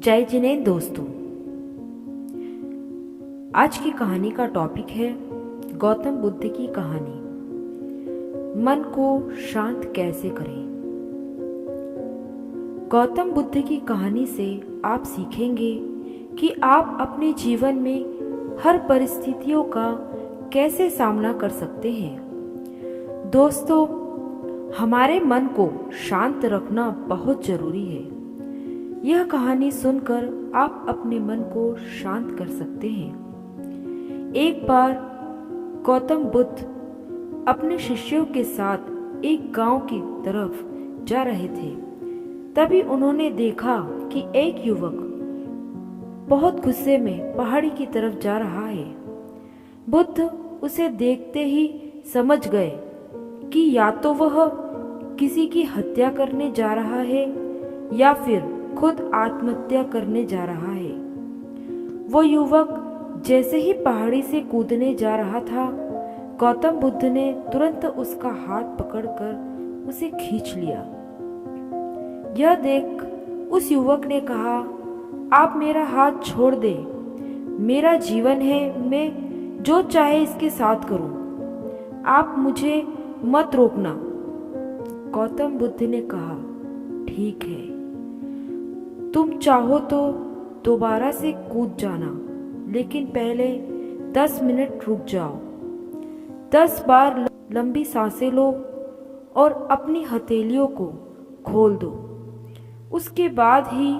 जय जिनेंद्र दोस्तों, आज की कहानी का टॉपिक है गौतम बुद्ध की कहानी। मन को शांत कैसे करें। गौतम बुद्ध की कहानी से आप सीखेंगे कि आप अपने जीवन में हर परिस्थितियों का कैसे सामना कर सकते हैं। दोस्तों, हमारे मन को शांत रखना बहुत जरूरी है। यह कहानी सुनकर आप अपने मन को शांत कर सकते हैं। एक बार गौतम बुद्ध अपने शिष्यों के साथ एक गांव की तरफ जा रहे थे। तभी उन्होंने देखा कि एक युवक बहुत गुस्से में पहाड़ी की तरफ जा रहा है। बुद्ध उसे देखते ही समझ गए कि या तो वह किसी की हत्या करने जा रहा है या फिर खुद आत्महत्या करने जा रहा है। वो युवक जैसे ही पहाड़ी से कूदने जा रहा था, गौतम बुद्ध ने तुरंत उसका हाथ पकड़कर उसे खींच लिया। यह देख उस युवक ने कहा, आप मेरा हाथ छोड़ दे, मेरा जीवन है, मैं जो चाहे इसके साथ करूं, आप मुझे मत रोकना। गौतम बुद्ध ने कहा, ठीक है, तुम चाहो तो दोबारा से कूद जाना, लेकिन पहले 10 मिनट रुक जाओ। 10 बार लंबी सांसें लो और अपनी हथेलियों को खोल दो। उसके बाद ही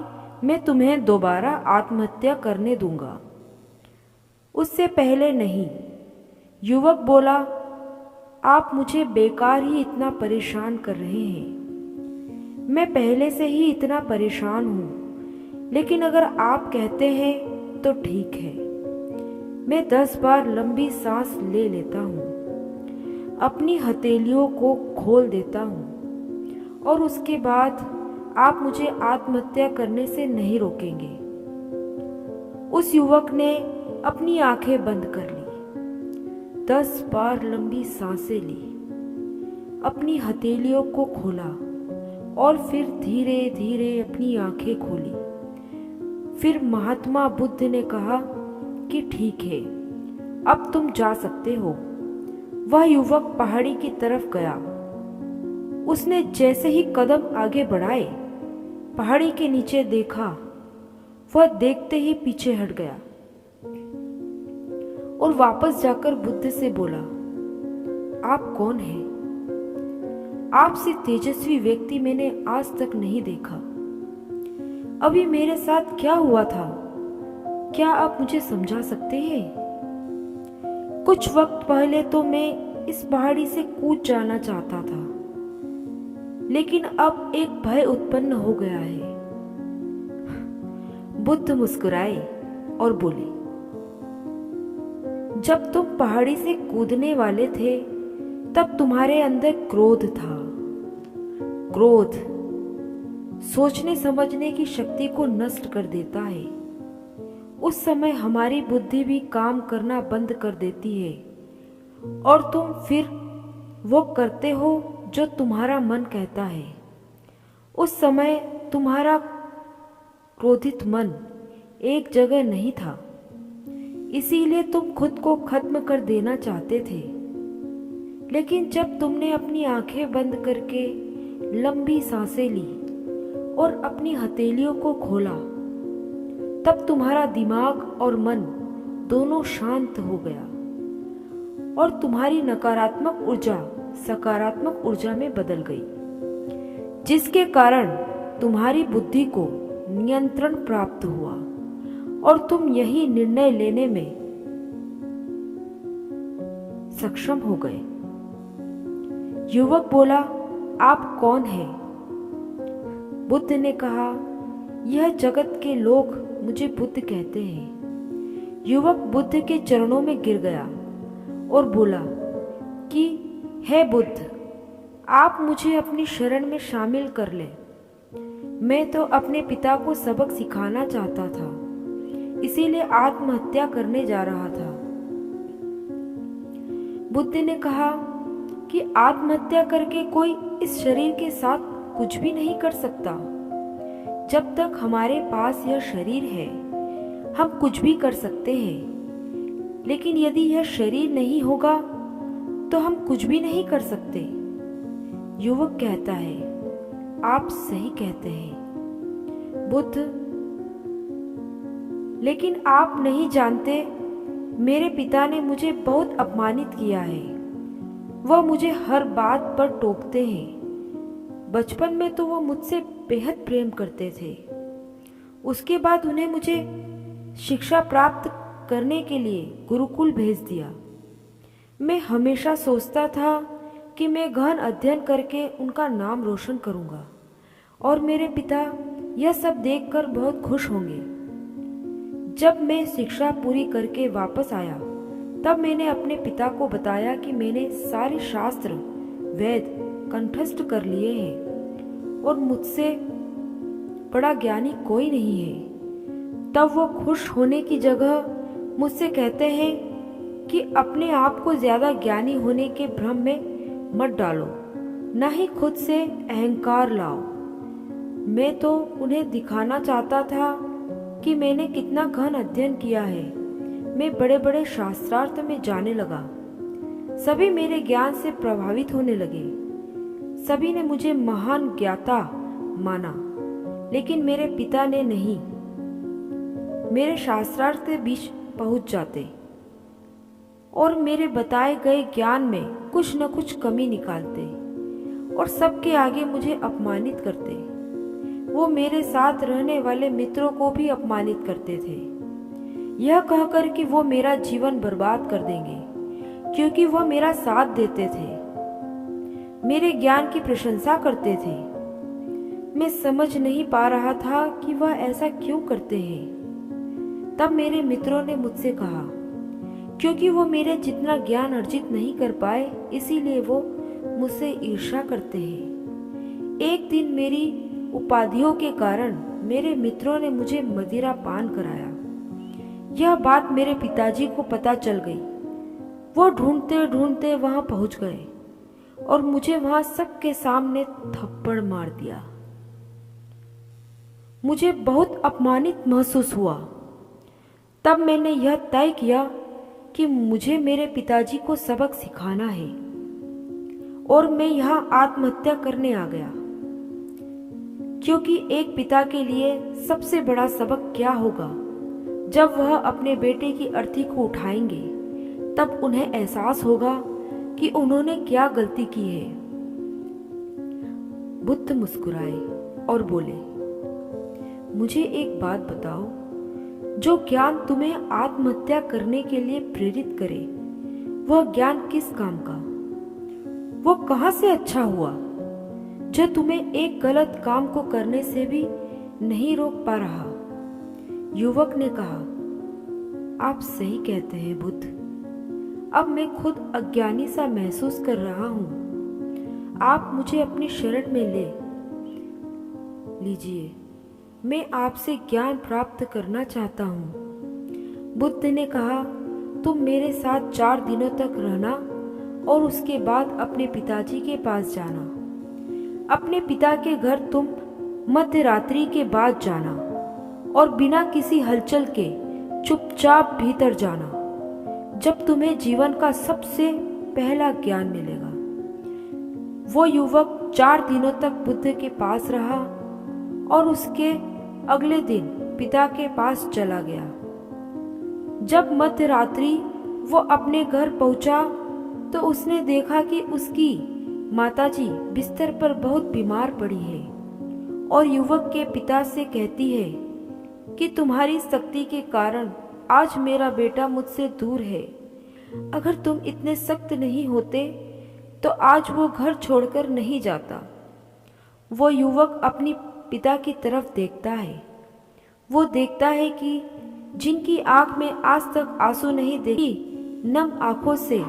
मैं तुम्हें दोबारा आत्महत्या करने दूंगा, उससे पहले नहीं। युवक बोला, आप मुझे बेकार ही इतना परेशान कर रहे हैं। मैं पहले से ही इतना परेशान हूं, लेकिन अगर आप कहते हैं तो ठीक है, मैं 10 बार लंबी सांस ले लेता हूँ, अपनी हथेलियों को खोल देता हूँ और उसके बाद आप मुझे आत्महत्या करने से नहीं रोकेंगे। उस युवक ने अपनी आंखें बंद कर ली, 10 बार लंबी सांसें ली, अपनी हथेलियों को खोला और फिर धीरे धीरे अपनी आंखें खोली। फिर महात्मा बुद्ध ने कहा कि ठीक है, अब तुम जा सकते हो। वह युवक पहाड़ी की तरफ गया। उसने जैसे ही कदम आगे बढ़ाए, पहाड़ी के नीचे देखा, वह देखते ही पीछे हट गया और वापस जाकर बुद्ध से बोला, आप कौन हैं? आपसे तेजस्वी व्यक्ति मैंने आज तक नहीं देखा। अभी मेरे साथ क्या हुआ था, क्या आप मुझे समझा सकते हैं? कुछ वक्त पहले तो मैं इस पहाड़ी से कूद जाना चाहता था, लेकिन अब एक भय उत्पन्न हो गया है। बुद्ध मुस्कुराए और बोले, जब तुम पहाड़ी से कूदने वाले थे, तब तुम्हारे अंदर क्रोध था। क्रोध सोचने समझने की शक्ति को नष्ट कर देता है। उस समय हमारी बुद्धि भी काम करना बंद कर देती है और तुम फिर वो करते हो जो तुम्हारा मन कहता है। उस समय तुम्हारा क्रोधित मन एक जगह नहीं था, इसीलिए तुम खुद को खत्म कर देना चाहते थे। लेकिन जब तुमने अपनी आंखें बंद करके लंबी सांसें ली और अपनी हथेलियों को खोला, तब तुम्हारा दिमाग और मन दोनों शांत हो गया और तुम्हारी नकारात्मक ऊर्जा सकारात्मक ऊर्जा में बदल गई, जिसके कारण तुम्हारी बुद्धि को नियंत्रण प्राप्त हुआ और तुम यही निर्णय लेने में सक्षम हो गए। युवक बोला, आप कौन हैं? बुद्ध ने कहा, यह जगत के लोग मुझे बुद्ध कहते हैं। युवक बुद्ध के चरणों में गिर गया और बोला कि हे बुद्ध, आप मुझे अपनी शरण में शामिल कर लें। मैं तो अपने पिता को सबक सिखाना चाहता था, इसीलिए आत्महत्या करने जा रहा था। बुद्ध ने कहा कि आत्महत्या करके कोई इस शरीर के साथ कुछ भी नहीं कर सकता। जब तक हमारे पास यह शरीर है हम कुछ भी कर सकते हैं, लेकिन यदि यह शरीर नहीं होगा तो हम कुछ भी नहीं कर सकते। युवक कहता है, आप सही कहते हैं बुद्ध, लेकिन आप नहीं जानते मेरे पिता ने मुझे बहुत अपमानित किया है। वह मुझे हर बात पर टोकते हैं। बचपन में तो वह मुझसे बेहद प्रेम करते थे। उसके बाद उन्हें मुझे शिक्षा प्राप्त करने के लिए गुरुकुल भेज दिया। मैं हमेशा सोचता था कि मैं गहन अध्ययन करके उनका नाम रोशन करूंगा और मेरे पिता यह सब देखकर बहुत खुश होंगे। जब मैं शिक्षा पूरी करके वापस आया तब मैंने अपने पिता को बताया कि मैंने सारे शास्त्र वेद कंठस्थ कर लिए हैं और मुझसे बड़ा ज्ञानी कोई नहीं है। तब वो खुश होने की जगह मुझसे कहते हैं कि अपने आप को ज्यादा ज्ञानी होने के भ्रम में मत डालो, न ही खुद से अहंकार लाओ। मैं तो उन्हें दिखाना चाहता था कि मैंने कितना गहन अध्ययन किया है। मैं बड़े बड़े शास्त्रार्थ में जाने लगा। सभी मेरे ज्ञान से प्रभावित होने लगे। सभी ने मुझे महान ज्ञाता माना, लेकिन मेरे पिता ने नहीं। मेरे शास्त्रार्थ के बीच पहुंच जाते और मेरे बताए गए ज्ञान में कुछ न कुछ कमी निकालते और सबके आगे मुझे अपमानित करते। वो मेरे साथ रहने वाले मित्रों को भी अपमानित करते थे, यह कहकर कि वो मेरा जीवन बर्बाद कर देंगे क्योंकि वह मेरा साथ देते थे, मेरे ज्ञान की प्रशंसा करते थे। मैं समझ नहीं पा रहा था कि वह ऐसा क्यों करते हैं। तब मेरे मित्रों ने मुझसे कहा, क्योंकि वो मेरे जितना ज्ञान अर्जित नहीं कर पाए इसीलिए वो मुझसे ईर्ष्या करते हैं। एक दिन मेरी उपाधियों के कारण मेरे मित्रों ने मुझे मदिरा पान कराया। यह बात मेरे पिताजी को पता चल गई। वो ढूंढते ढूंढते वहां पहुंच गए और मुझे वहां सबके सामने थप्पड़ मार दिया। मुझे बहुत अपमानित महसूस हुआ। तब मैंने यह तय किया कि मुझे मेरे पिताजी को सबक सिखाना है और मैं यहाँ आत्महत्या करने आ गया, क्योंकि एक पिता के लिए सबसे बड़ा सबक क्या होगा जब वह अपने बेटे की अर्थी को उठाएंगे, तब उन्हें एहसास होगा कि उन्होंने क्या गलती की है। बुद्ध मुस्कुराए और बोले, मुझे एक बात बताओ, जो ज्ञान तुम्हें आत्महत्या करने के लिए प्रेरित करे वह ज्ञान किस काम का? वो कहां से अच्छा हुआ जो तुम्हें एक गलत काम को करने से भी नहीं रोक पा रहा? युवक ने कहा, आप सही कहते हैं बुद्ध। अब मैं खुद अज्ञानी सा महसूस कर रहा हूँ। आप मुझे अपनी शरण में ले लीजिए। मैं आपसे ज्ञान प्राप्त करना चाहता हूँ। बुद्ध ने कहा, तुम मेरे साथ 4 दिनों तक रहना और उसके बाद अपने पिताजी के पास जाना। अपने पिता के घर तुम मध्य रात्रि के बाद जाना और बिना किसी हलचल के चुपचाप भीतर जाना। जब तुम्हें जीवन का सबसे पहला ज्ञान मिलेगा। वो युवक 4 दिनों तक बुद्ध के पास रहा और उसके अगले दिन पिता के पास चला गया। जब मध्य रात्रि वो अपने घर पहुंचा तो उसने देखा कि उसकी माताजी बिस्तर पर बहुत बीमार पड़ी है और युवक के पिता से कहती है कि तुम्हारी सख्ती के कारण आज मेरा बेटा मुझसे दूर है। अगर तुम इतने सख्त नहीं होते तो आज वो घर छोड़कर नहीं जाता। वो युवक अपनी पिता की तरफ देखता है। वो देखता है कि जिनकी आंख में आज तक आंसू नहीं देखी नम आंखों से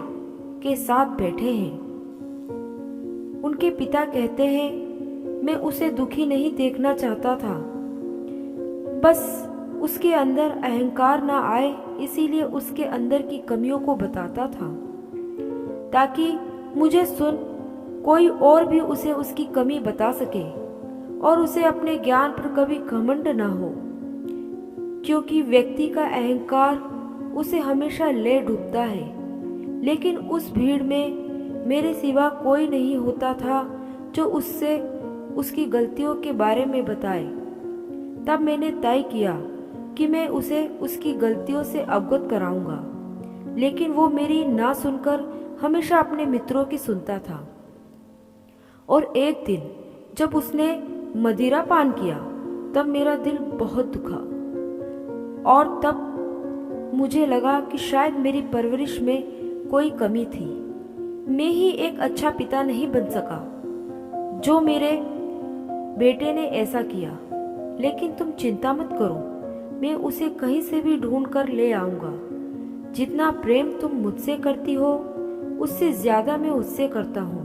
के साथ बैठे हैं। उनके पिता कहते हैं, मैं उसे दुखी नहीं देखना चाहता था, बस उसके अंदर अहंकार ना आए इसीलिए उसके अंदर की कमियों को बताता था, ताकि मुझे सुन कोई और भी उसे उसकी कमी बता सके और उसे अपने ज्ञान पर कभी घमंड न हो, क्योंकि व्यक्ति का अहंकार उसे हमेशा ले डूबता है। लेकिन उस भीड़ में मेरे सिवा कोई नहीं होता था जो उससे उसकी गलतियों के बारे में बताए। तब मैंने तय किया कि मैं उसे उसकी गलतियों से अवगत कराऊंगा, लेकिन वो मेरी ना सुनकर हमेशा अपने मित्रों की सुनता था। और एक दिन जब उसने मदिरा पान किया तब मेरा दिल बहुत दुखा, और तब मुझे लगा कि शायद मेरी परवरिश में कोई कमी थी। मैं ही एक अच्छा पिता नहीं बन सका जो मेरे बेटे ने ऐसा किया। लेकिन तुम चिंता मत करो, मैं उसे कहीं से भी ढूंढ कर ले आऊंगा। जितना प्रेम तुम मुझसे करती हो उससे ज्यादा मैं उससे करता हूँ।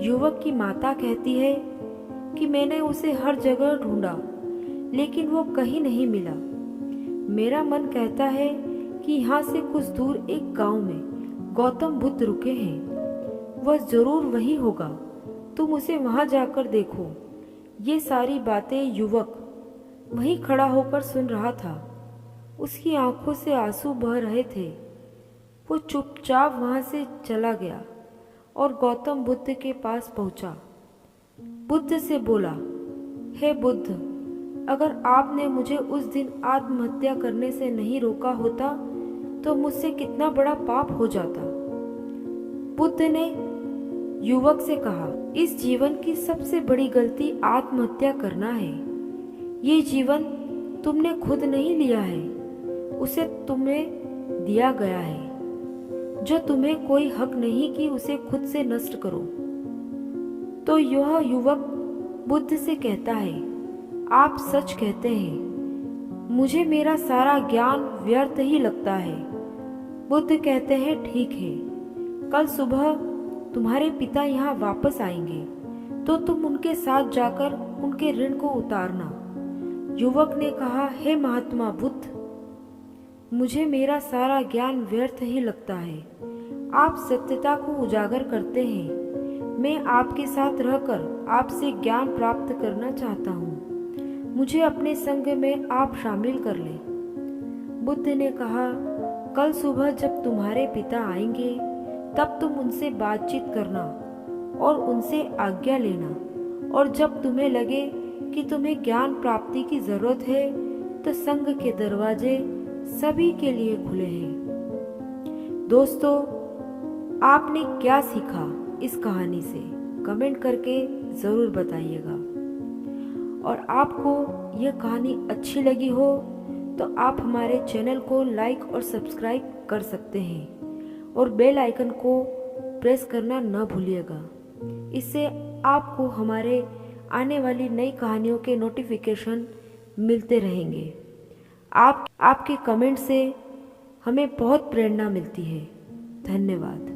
युवक की माता कहती है कि मैंने उसे हर जगह ढूंढा, लेकिन वो कहीं नहीं मिला। मेरा मन कहता है कि यहाँ से कुछ दूर एक गांव में गौतम बुद्ध रुके हैं। वह जरूर वही होगा, तुम उसे वहां जाकर देखो। ये सारी बातें युवक वहीं खड़ा होकर सुन रहा था। उसकी आंखों से आंसू बह रहे थे। वो चुपचाप वहां से चला गया और गौतम बुद्ध के पास पहुंचा। बुद्ध से बोला, हे बुद्ध, अगर आपने मुझे उस दिन आत्महत्या करने से नहीं रोका होता तो मुझसे कितना बड़ा पाप हो जाता। बुद्ध ने युवक से कहा, इस जीवन की सबसे बड़ी गलती आत्महत्या करना है। ये जीवन तुमने खुद नहीं लिया है, उसे तुम्हें दिया गया है, जो तुम्हें कोई हक नहीं कि उसे खुद से नष्ट करो। तो यह युवक बुद्ध से कहता है, आप सच कहते हैं, मुझे मेरा सारा ज्ञान व्यर्थ ही लगता है। बुद्ध कहते हैं, ठीक है, कल सुबह तुम्हारे पिता यहाँ वापस आएंगे तो तुम उनके साथ जाकर उनके ऋण को उतारना। युवक ने कहा, हे महात्मा बुद्ध, मुझे मेरा सारा ज्ञान व्यर्थ ही लगता है। आप सत्यता को उजागर करते हैं। मैं आपके साथ रहकर आपसे ज्ञान प्राप्त करना चाहता हूँ। मुझे अपने संग में आप शामिल कर लें। बुद्ध ने कहा, कल सुबह जब तुम्हारे पिता आएंगे तब तुम उनसे बातचीत करना और उनसे आज्ञा लेना, और जब तुम्हें लगे कि तुम्हें ज्ञान प्राप्ति की जरूरत है तो संघ के दरवाजे सभी के लिए खुले हैं। दोस्तों, आपने क्या सीखा इस कहानी से कमेंट करके ज़रूर बताइएगा। और आपको यह कहानी अच्छी लगी हो तो आप हमारे चैनल को लाइक और सब्सक्राइब कर सकते हैं और बेल आइकन को प्रेस करना न भूलिएगा। इससे आपको हमारे आने वाली नई कहानियों के नोटिफिकेशन मिलते रहेंगे। आपके कमेंट से हमें बहुत प्रेरणा मिलती है। धन्यवाद।